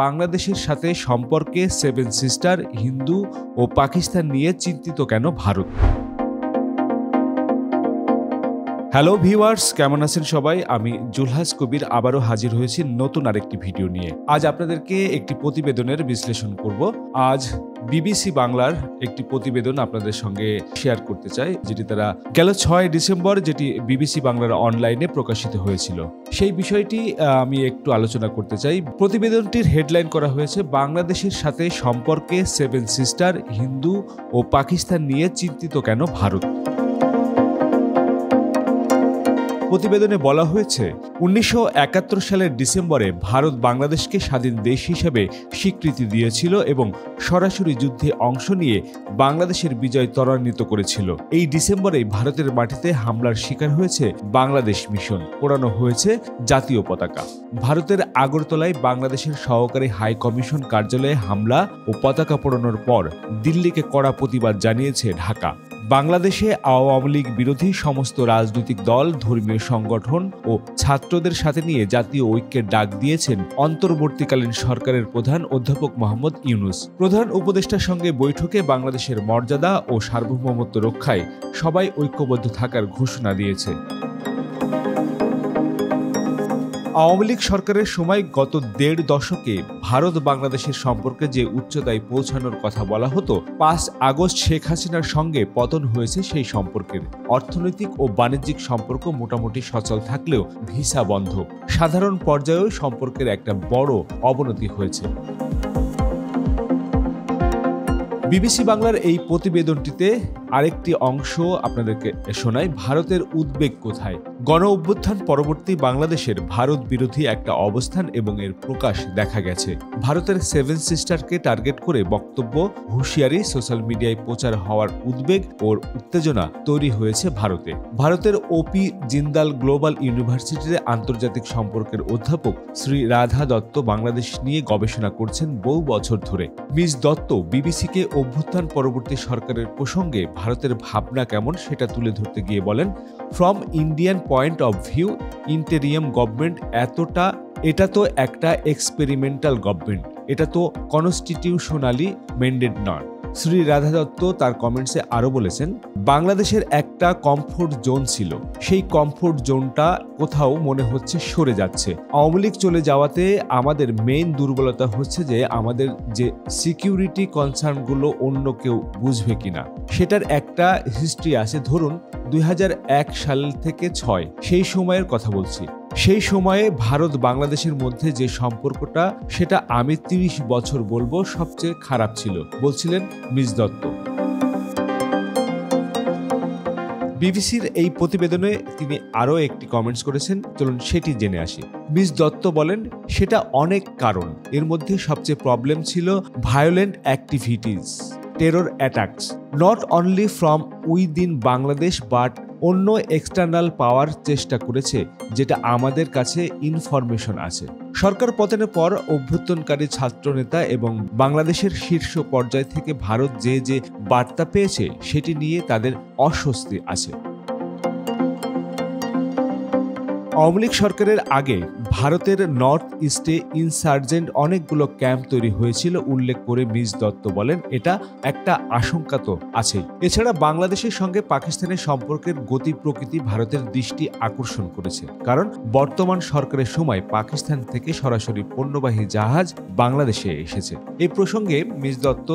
বাংলাদেশের সাথে সম্পর্কে সেভেন সিস্টার, হিন্দু ও পাকিস্তান নিয়ে চিন্তিত কেন ভারত? হ্যালো ভিউয়ার্স, কেমন আছেন সবাই? আমি জুলহাস কবির আবারও হাজির হয়েছি নতুন আরেকটি ভিডিও নিয়ে। আজ আপনাদেরকে একটি প্রতিবেদনের বিশ্লেষণ করব। আজ বিবিসি বাংলার একটি প্রতিবেদন আপনাদের সঙ্গে শেয়ার করতে চাই, যেটি তারা গেল 6 ডিসেম্বর যেটি বিবিসি বাংলার অনলাইনে প্রকাশিত হয়েছিল। সেই বিষয়টি আমি একটু আলোচনা করতে চাই। প্রতিবেদনটির হেডলাইন করা হয়েছে বাংলাদেশের সাথে সম্পর্কে সেভেন সিস্টার, হিন্দু ও পাকিস্তান নিয়ে চিন্তিত কেন ভারত। প্রতিবেদনে বলা হয়েছে 1971 সালের ডিসেম্বরে ভারত বাংলাদেশকে স্বাধীন দেশ হিসেবে স্বীকৃতি দিয়েছিল এবং সরাসরি যুদ্ধে অংশ নিয়ে বাংলাদেশের বিজয় ত্বরান্বিত করেছিল। এই ডিসেম্বরে ভারতের মাটিতে হামলার শিকার হয়েছে বাংলাদেশ মিশন, পোড়ানো হয়েছে জাতীয় পতাকা। ভারতের আগরতলায় বাংলাদেশের সহকারী হাই কমিশন কার্যালয়ে হামলা ও পতাকা পোড়ানোর পর দিল্লিকে কড়া প্রতিবাদ জানিয়েছে ঢাকা। বাংলাদেশে আওয়ামী লীগ বিরোধী সমস্ত রাজনৈতিক দল, ধর্মীয় সংগঠন ও ছাত্রদের সাথে নিয়ে জাতীয় ঐক্যের ডাক দিয়েছেন অন্তর্বর্তীকালীন সরকারের প্রধান অধ্যাপক মোহাম্মদ ইউনূস। প্রধান উপদেষ্টার সঙ্গে বৈঠকে বাংলাদেশের মর্যাদা ও সার্বভৌমত্ব রক্ষায় সবাই ঐক্যবদ্ধ থাকার ঘোষণা দিয়েছে। আওয়ামী লীগ সরকারের সময় গত 1.5 দশকে ভারত বাংলাদেশের সম্পর্কে যে উচ্চতায় পৌঁছানোর কথা বলা হতো, 5 আগস্ট শেখ হাসিনার সঙ্গে পতন হয়েছে সেই সম্পর্কের। অর্থনৈতিক ও বাণিজ্যিক সম্পর্ক মোটামুটি সচল থাকলেও ভিসা বন্ধ। সাধারণ পর্যায়েও সম্পর্কের একটা বড় অবনতি হয়েছে। বিবিসি বাংলার এই প্রতিবেদনটিতে আরেকটি অংশ আপনাদেরকে শোনাই। ভারতের উদ্বেগ কোথায়? গণ অভ্যুত্থান পরবর্তী বাংলাদেশের ভারত বিরোধী একটা অবস্থান এবং এর প্রকাশ দেখা গেছে। ভারতের সেভেন সিস্টারকে টার্গেট করে বক্তব্য, হুঁশিয়ারি, সোশ্যাল মিডিয়ায় প্রচার হওয়ার উদ্বেগ ও উত্তেজনা তৈরি হয়েছে ভারতে। ভারতের ওপি জিন্দাল গ্লোবাল ইউনিভার্সিটিতে আন্তর্জাতিক সম্পর্কের অধ্যাপক শ্রী রাধা দত্ত বাংলাদেশ নিয়ে গবেষণা করছেন বহু বছর ধরে। মিস দত্ত বিবিসিকে অভ্যুত্থান পরবর্তী সরকারের প্রসঙ্গে ভারতের ভাবনা কেমন সেটা তুলে ধরতে গিয়ে বলেন, from Indian point of view, interim government এটা তো একটা এক্সপেরিমেন্টাল গভর্নমেন্ট, এটা তো কনস্টিটিউশনালি ম্যান্ডেট নয়। শ্রী রাধা দত্ত তার কমেন্টসে আরও বলেছেন, বাংলাদেশের একটা কমফোর্ট জোন ছিল, সেই কমফোর্ট জোনটা কোথাও মনে হচ্ছে সরে যাচ্ছে। আওয়ামী লীগ চলে যাওয়াতে আমাদের মেইন দুর্বলতা হচ্ছে যে আমাদের যে সিকিউরিটি কনসার্নগুলো অন্য কেউ বুঝবে কিনা, সেটার একটা হিস্ট্রি আছে। ধরুন 2001 সাল থেকে 6 সেই সময়ের কথা বলছি। সেই সময়ে ভারত বাংলাদেশের মধ্যে যে সম্পর্কটা, সেটা আমি 30 বছর বলবো সবচেয়ে খারাপ ছিল, বলছিলেন মিস দত্ত। বিবিসির এই প্রতিবেদনে তিনি আরও একটি কমেন্টস করেছেন, চলুন সেটি জেনে আসি। মিস দত্ত বলেন, সেটা অনেক কারণ, এর মধ্যে সবচেয়ে প্রবলেম ছিল violent activities, terror attacks, not only from within Bangladesh but অন্য এক্সটার্নাল পাওয়ার চেষ্টা করেছে, যেটা আমাদের কাছে ইনফরমেশন আছে। সরকার পতনের পর অভ্যুত্থানকারী ছাত্রনেতা এবং বাংলাদেশের শীর্ষ পর্যায় থেকে ভারত যে বার্তা পেয়েছে সেটি নিয়ে তাদের অস্বস্তি আছে। আওয়ামী লীগ সরকারের আগে ভারতের নর্থ ইস্টে ইনসার্জেন্ট অনেকগুলো ক্যাম্প তৈরি হয়েছিল উল্লেখ করে মিস দত্ত বলেন, এটা একটা আশঙ্কা তো আছে। এছাড়া বাংলাদেশের সঙ্গে পাকিস্তানের সম্পর্কের গতি প্রকৃতি ভারতের দৃষ্টি আকর্ষণ করেছে, কারণ বর্তমান সরকারের সময় পাকিস্তান থেকে সরাসরি পণ্যবাহী জাহাজ বাংলাদেশে এসেছে। এই প্রসঙ্গে মিস দত্ত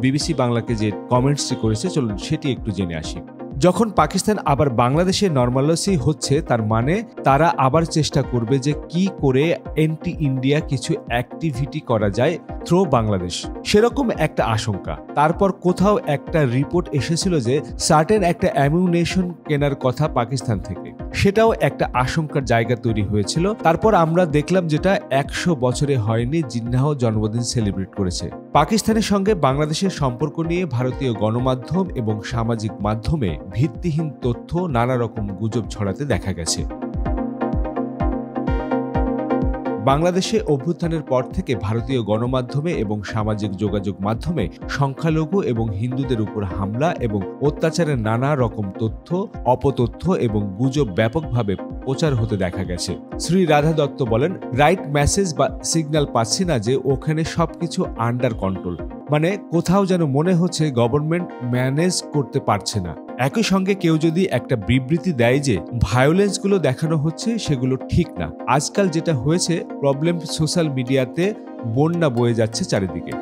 বিবিসি বাংলাকে যে কমেন্টসটি করেছে, চলুন সেটি একটু জেনে আসি। যখন পাকিস্তান আবার বাংলাদেশে নর্মালসি হচ্ছে, তার মানে তারা আবার চেষ্টা করবে যে কি করে এন্টি ইন্ডিয়া কিছু অ্যাক্টিভিটি করা যায় থ্রু বাংলাদেশ, সেরকম একটা আশঙ্কা। তারপর কোথাও একটা রিপোর্ট এসেছিল যে সার্টেন একটা অ্যামিউনেশন কেনার কথা পাকিস্তান থেকে, সেটাও একটা আশঙ্কার জায়গা তৈরি হয়েছিল। তারপর আমরা দেখলাম যেটা 100 বছরে হয়নি, জিন্নাহ জন্মদিন সেলিব্রেট করেছে। পাকিস্তানের সঙ্গে বাংলাদেশের সম্পর্ক নিয়ে ভারতীয় গণমাধ্যম এবং সামাজিক মাধ্যমে ভিত্তিহীন তথ্য, নানা রকম গুজব ছড়াতে দেখা গেছে। বাংলাদেশে অভ্যুত্থানের পর থেকে ভারতীয় গণমাধ্যমে এবং সামাজিক যোগাযোগ মাধ্যমে সংখ্যালঘু এবং হিন্দুদের উপর হামলা এবং অত্যাচারের নানা রকম তথ্য, অপতথ্য এবং গুজব ব্যাপকভাবে প্রচার হতে দেখা গেছে। শ্রী রাধা দত্ত বলেন, রাইট মেসেজ বা সিগন্যাল পাচ্ছি না যে ওখানে সবকিছু আন্ডার কন্ট্রোল, মানে কোথাও যেন মনে হচ্ছে গভর্নমেন্ট ম্যানেজ করতে পারছে না। একই সঙ্গে কেউ যদি একটা বিবৃতি দেয় যে ভায়োলেন্সগুলো দেখানো হচ্ছে, সেগুলো ঠিক না। আজকাল যেটা হয়েছে প্রবলেম, সোশ্যাল মিডিয়াতে বন্যা বয়ে যাচ্ছে চারিদিকে।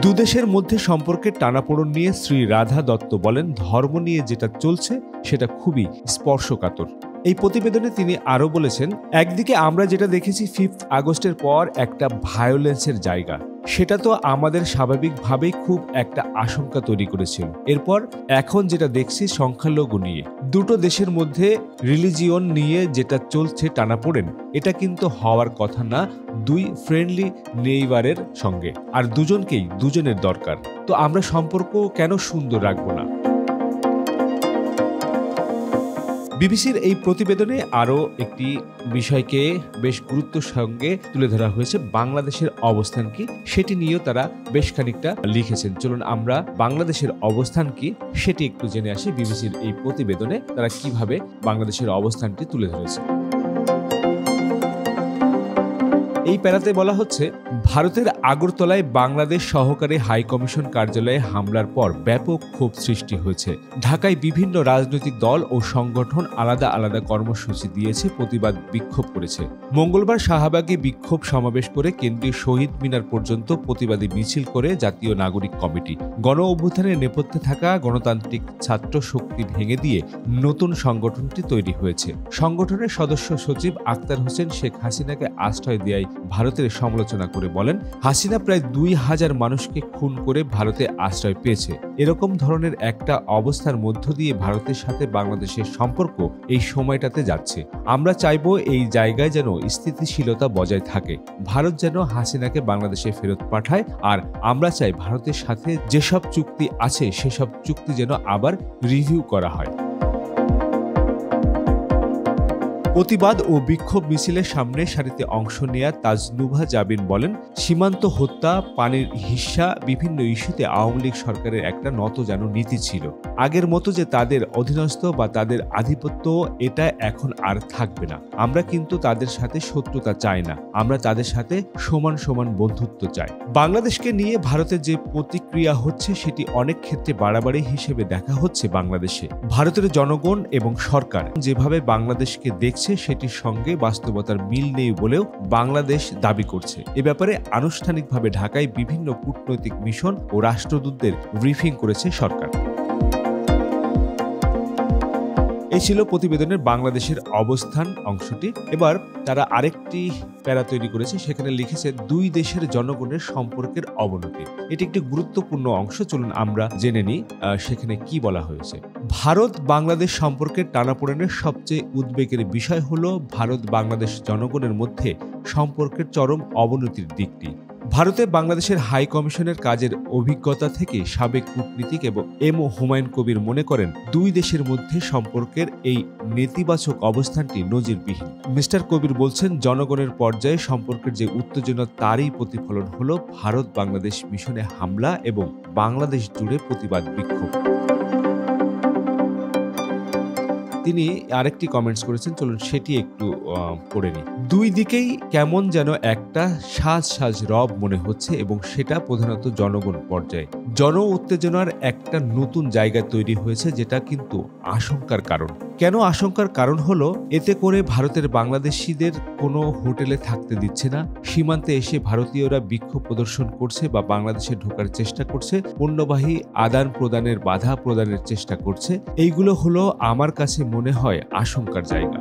দুদেশের মধ্যে সম্পর্কের টানাপোড়েন নিয়ে শ্রী রাধা দত্ত বলেন, ধর্ম নিয়ে যেটা চলছে সেটা খুবই স্পর্শকাতর। এই প্রতিবেদনে তিনি আরও বলেছেন, একদিকে আমরা যেটা দেখেছি 5 আগস্টের পর একটা ভায়োলেন্সের জায়গা, সেটা তো আমাদের স্বাভাবিকভাবেই খুব একটা আশঙ্কা তৈরি করেছিল। এরপর এখন যেটা দেখছি সংখ্যালঘু নিয়ে, দুটো দেশের মধ্যে রিলিজিয়ন নিয়ে যেটা চলছে টানাপোড়েন, এটা কিন্তু হওয়ার কথা না দুই ফ্রেন্ডলি নেইবারের সঙ্গে, আর দুজনকেই দুজনের দরকার। তো আমরা সম্পর্ক কেন সুন্দর রাখবো না? বিবিসির এই প্রতিবেদনে আরও একটি বিষয়কে বেশ গুরুত্বের সঙ্গে তুলে ধরা হয়েছে, বাংলাদেশের অবস্থান কি সেটি নিয়েও তারা বেশ খানিকটা লিখেছেন। চলুন আমরা বাংলাদেশের অবস্থান কি সেটি একটু জেনে আসি। বিবিসির এই প্রতিবেদনে তারা কিভাবে বাংলাদেশের অবস্থানটি তুলে ধরেছে। এই প্যারাতে বলা হচ্ছে, ভারতের আগরতলায় বাংলাদেশ সহকারী হাইকমিশন কার্যালয়ে হামলার পর ব্যাপক ক্ষোভ সৃষ্টি হয়েছে। ঢাকায় বিভিন্ন রাজনৈতিক দল ও সংগঠন আলাদা আলাদা কর্মসূচি দিয়েছে, প্রতিবাদ বিক্ষোভ করেছে। মঙ্গলবার শাহবাগে বিক্ষোভ সমাবেশ করে কেন্দ্রীয় শহীদ মিনার পর্যন্ত প্রতিবাদী মিছিল করে জাতীয় নাগরিক কমিটি। গণ অভ্যুত্থানের নেপথ্যে থাকা গণতান্ত্রিক ছাত্র শক্তি ভেঙে দিয়ে নতুন সংগঠনটি তৈরি হয়েছে। সংগঠনের সদস্য সচিব আক্তার হোসেন শেখ হাসিনাকে আশ্রয় দেয় ভারতের সমালোচনা করে বলেন, হাসিনা প্রায় 2000 মানুষকে খুন করে ভারতে আশ্রয় পেয়েছে। এরকম ধরনের একটা অবস্থার মধ্য দিয়ে ভারতের সাথে বাংলাদেশের সম্পর্ক এই সময়টাতে যাচ্ছে। আমরা চাইব এই জায়গায় যেন স্থিতিশীলতা বজায় থাকে, ভারত যেন হাসিনাকে বাংলাদেশে ফেরত পাঠায়, আর আমরা চাই ভারতের সাথে যেসব চুক্তি আছে সেসব চুক্তি যেন আবার রিভিউ করা হয়। প্রতিবাদ ও বিক্ষোভ মিছিলের সামনে সারিতে অংশ নেয়া তাজনুভা জাবিন বলেন, সীমান্ত হত্যা, পানির হিস্যা, বিভিন্ন ইস্যুতে আওয়ামী লীগ সরকারের একটা নতজানু নীতি ছিল। আগের মতো যে তাদের অধীনস্থ বা তাদের আধিপত্য, এটা এখন আর থাকবে না। আমরা কিন্তু তাদের সাথে শত্রুতা চাই না, আমরা তাদের সাথে সমান সমান বন্ধুত্ব চাই। বাংলাদেশকে নিয়ে ভারতের যে প্রতিক্রিয়া হচ্ছে সেটি অনেক ক্ষেত্রে বাড়াবাড়ি হিসেবে দেখা হচ্ছে বাংলাদেশে। ভারতের জনগণ এবং সরকার যেভাবে বাংলাদেশকে দেখছে সেটির সঙ্গে বাস্তবতার মিল নেই বলেও বাংলাদেশ দাবি করছে। এ ব্যাপারে আনুষ্ঠানিকভাবে ঢাকায় বিভিন্ন কূটনৈতিক মিশন ও রাষ্ট্রদূতদের ব্রিফিং করেছে সরকার। এই ছিল প্রতিবেদনের বাংলাদেশের অবস্থান অংশটি। এবার তারা আরেকটি প্যারা তৈরি করেছে, সেখানে লিখেছে, দুই দেশের জনগণের সম্পর্কের অবনতি। এটি একটি গুরুত্বপূর্ণ অংশ, চলুন আমরা জেনে নিই সেখানে কি বলা হয়েছে। ভারত বাংলাদেশ সম্পর্কের টানাপোড়েনের সবচেয়ে উদ্বেগের বিষয় হল ভারত বাংলাদেশ জনগণের মধ্যে সম্পর্কের চরম অবনতির দিকটি। ভারতে বাংলাদেশের হাই কমিশনের কাজের অভিজ্ঞতা থেকে সাবেক কূটনীতিক এবং হুমায়ুন কবির মনে করেন, দুই দেশের মধ্যে সম্পর্কের এই নেতিবাচক অবস্থানটি নজিরবিহীন। মিস্টার কবির বলছেন, জনগণের পর্যায়ে সম্পর্কের যে উত্তেজনা, তারই প্রতিফলন হল ভারত বাংলাদেশ মিশনে হামলা এবং বাংলাদেশ জুড়ে প্রতিবাদ বিক্ষোভ। তিনি আরেকটি কমেন্টস করেছেন, চলুন সেটি একটু পড়ে নিই। দুই দিকেই কেমন যেন একটা সাজ সাজ রব মনে হচ্ছে, এবং সেটা প্রধানত জনগণ পর্যায়ে। জন উত্তেজনার একটা নতুন জায়গা তৈরি হয়েছে, যেটা কিন্তু আশঙ্কার কারণ। কেন আশঙ্কার কারণ হলো, এতে করে ভারতের বাংলাদেশিদের কোনো হোটেলে থাকতে দিচ্ছে না, সীমান্তে এসে ভারতীয়রা বিক্ষোভ প্রদর্শন করছে বা বাংলাদেশে ঢোকার চেষ্টা করছে, পণ্যবাহী আদান প্রদানের বাধা প্রদানের চেষ্টা করছে। এইগুলো হলো আমার কাছে মনে হয় আশঙ্কার জায়গা।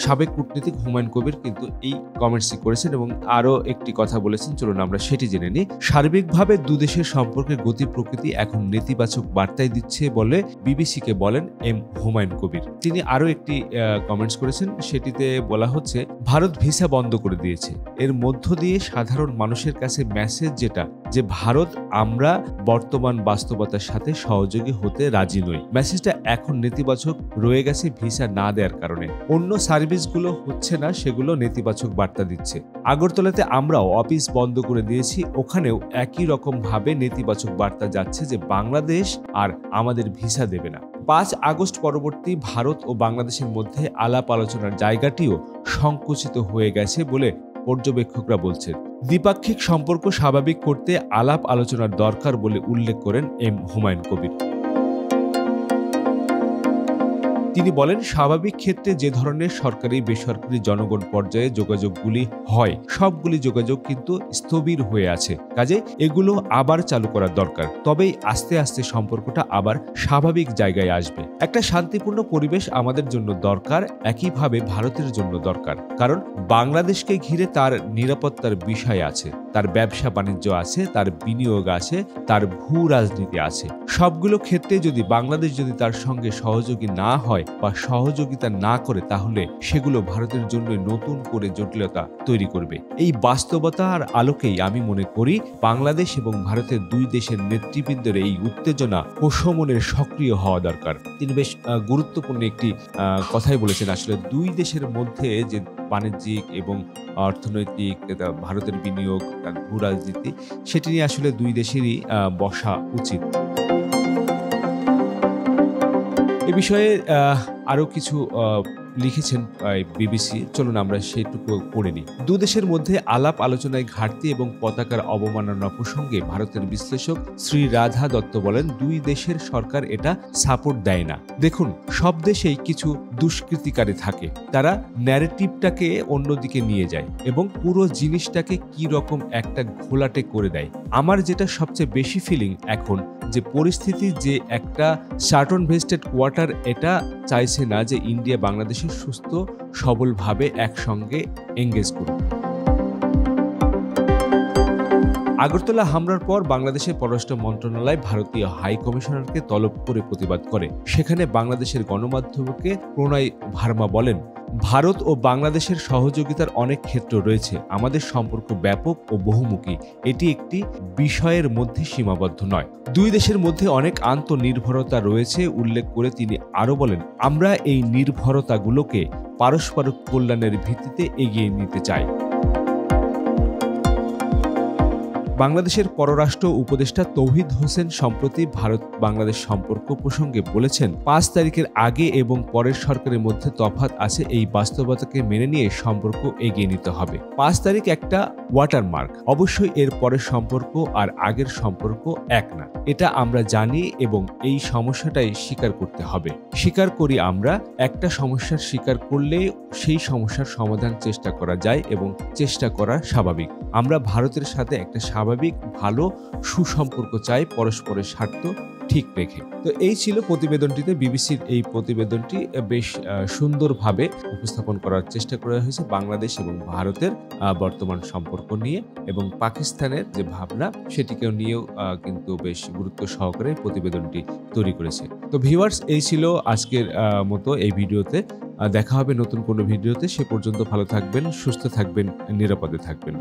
সাবেক কূটনীতিক হুমায়ুন কবির কিন্তু এই কমেন্টসই করেছেন এবং আরও একটি কথা বলেছেন, চলুন আমরা সেটি জেনে নিই। সার্বিকভাবে দুদেশের সম্পর্কের গতি প্রকৃতি এখন নেতিবাচক বার্তাই দিচ্ছে বলে বিবিসিকে বলেন হুমায়ুন কবির। তিনি আরও একটি কমেন্টস করেছেন, সেটিতে বলা হচ্ছে ভারত ভিসা বন্ধ করে দিয়েছে। এর মধ্য দিয়ে সাধারণ মানুষের কাছে মেসেজ যেটা, যে ভারত আমরা বর্তমান বাস্তবতার সাথে সহযোগী হতে রাজি নই। মেসেজটা এখন নেতিবাচক রয়ে গেছে ভিসা না দেওয়ার কারণে। অন্য সার্ভিসগুলো হচ্ছে না, সেগুলো নেতিবাচক বার্তা দিচ্ছে। আগরতলাতে আমরাও অফিস বন্ধ করে দিয়েছি, ওখানেও একই রকম ভাবে নেতিবাচক বার্তা যাচ্ছে যে বাংলাদেশ আর আমাদের ভিসা দেবে না। 5 আগস্ট পরবর্তী ভারত ও বাংলাদেশের মধ্যে আলাপ আলোচনার জায়গাটিও সংকুচিত হয়ে গেছে বলে পর্যবেক্ষকরা বলছেন। দ্বিপাক্ষিক সম্পর্ক স্বাভাবিক করতে আলাপ আলোচনার দরকার বলে উল্লেখ করেন হুমায়ুন কবির। তিনি বলেন, স্বাভাবিক ক্ষেত্রে যে ধরনের সরকারি বেসরকারি জনগণ পর্যায়ে যোগাযোগগুলি হয়, সবগুলি যোগাযোগ কিন্তু স্থবির হয়ে আছে। কাজে এগুলো আবার চালু করার দরকার, তবেই আস্তে আস্তে সম্পর্কটা আবার স্বাভাবিক জায়গায় আসবে। একটা শান্তিপূর্ণ পরিবেশ আমাদের জন্য দরকার, একইভাবে ভারতের জন্য দরকার। কারণ বাংলাদেশকে ঘিরে তার নিরাপত্তার বিষয় আছে, তার ব্যবসা বাণিজ্য আছে, তার বিনিয়োগ আছে, তার ভূ রাজনীতি আছে। সবগুলো ক্ষেত্রে যদি বাংলাদেশ যদি তার সঙ্গে সহযোগী না হয় বা সহযোগিতা না করে, তাহলে সেগুলো ভারতের জন্য নতুন করে জটিলতা তৈরি করবে। এই বাস্তবতার আলোকেই আমি মনে করি বাংলাদেশ এবং ভারতের দুই দেশের নেতৃবৃন্দের এই উত্তেজনা প্রশমনের সক্রিয় হওয়া দরকার। তিনি বেশ গুরুত্বপূর্ণ একটি কথাই বলেছেন। আসলে দুই দেশের মধ্যে যে বাণিজ্যিক এবং অর্থনৈতিক ভারতের বিনিয়োগ, তার ভূ রাজনীতি, সেটি নিয়ে আসলে দুই দেশেরই বসা উচিত। এ বিষয়ে আরও কিছু লিখেছেন বিবিসি, চলুন আমরা সেটুকু পড়ে নিই। দুদেশের মধ্যে আলাপ আলোচনায় ঘাটতি এবং পতাকার অবমাননা প্রসঙ্গে ভারতের বিশ্লেষক শ্রী রাধা দত্ত বলেন, দুই দেশের সরকার এটা সাপোর্ট দেয় না। দেখুন, সব দেশেই কিছু দুষ্কৃতিকারী থাকে, তারা ন্যারেটিভটাকে অন্যদিকে নিয়ে যায় এবং পুরো জিনিসটাকে কি রকম একটা ঘোলাটে করে দেয়। আমার যেটা সবচেয়ে বেশি ফিলিং এখন, যে পরিস্থিতি যে একটা শার্টন ভেস্টেড কোয়ার্টার এটা চাইছে না যে ইন্ডিয়া বাংলাদেশের সুস্থ সবলভাবে একসঙ্গে এঙ্গেজ করুক। আগরতলা হামলার পর বাংলাদেশের পররাষ্ট্র মন্ত্রণালয় ভারতীয় হাই কমিশনারকে তলব করে প্রতিবাদ করে। সেখানে বাংলাদেশের গণমাধ্যমকে প্রণয় ভার্মা বলেন, ভারত ও বাংলাদেশের সহযোগিতার অনেক ক্ষেত্র রয়েছে, আমাদের সম্পর্ক ব্যাপক ও বহুমুখী, এটি একটি বিষয়ের মধ্যে সীমাবদ্ধ নয়। দুই দেশের মধ্যে অনেক আন্তঃনির্ভরতা রয়েছে উল্লেখ করে তিনি আরও বলেন, আমরা এই নির্ভরতাগুলোকে পারস্পরিক কল্যাণের ভিত্তিতে এগিয়ে নিতে চাই। বাংলাদেশের পররাষ্ট্র উপদেষ্টা তৌহিদ হোসেন সম্প্রতি ভারত বাংলাদেশ সম্পর্ক প্রসঙ্গে বলেছেন, 5 তারিখের আগে এবং পরের সরকারের মধ্যে তফাৎ আছে, এই বাস্তবতাকে মেনে নিয়ে সম্পর্ক এগিয়ে নিতে হবে। 5 তারিখ একটা ওয়াটারমার্ক, অবশ্যই এর পরের সম্পর্ক আর আগের সম্পর্ক এক না, এটা আমরা জানি এবং এই সমস্যাটাই স্বীকার করতে হবে। স্বীকার করি, আমরা একটা সমস্যার স্বীকার করলে সেই সমস্যার সমাধান চেষ্টা করা যায় এবং চেষ্টা করা স্বাভাবিক। আমরা ভারতের সাথে একটা স্বাভাবিক ভালো সুসম্পর্ক চাই, পরস্পরের স্বার্থ ঠিক রেখে। তো এই ছিল প্রতিবেদনটিতে। বিবিসির এই প্রতিবেদনটি বেশ সুন্দরভাবে উপস্থাপন করার চেষ্টা করা হয়েছে বাংলাদেশ এবং ভারতের বর্তমান সম্পর্ক নিয়ে, এবং পাকিস্তানের যে ভাবনা সেটিকেও নিয়েও কিন্তু বেশ গুরুত্ব সহকারে প্রতিবেদনটি তৈরি করেছে। তো ভিউয়ার্স, এই ছিল আজকের মতো এই ভিডিওতে। দেখা হবে নতুন কোনো ভিডিওতে। সে পর্যন্ত ভালো থাকবেন, সুস্থ থাকবেন, নিরাপদে থাকবেন।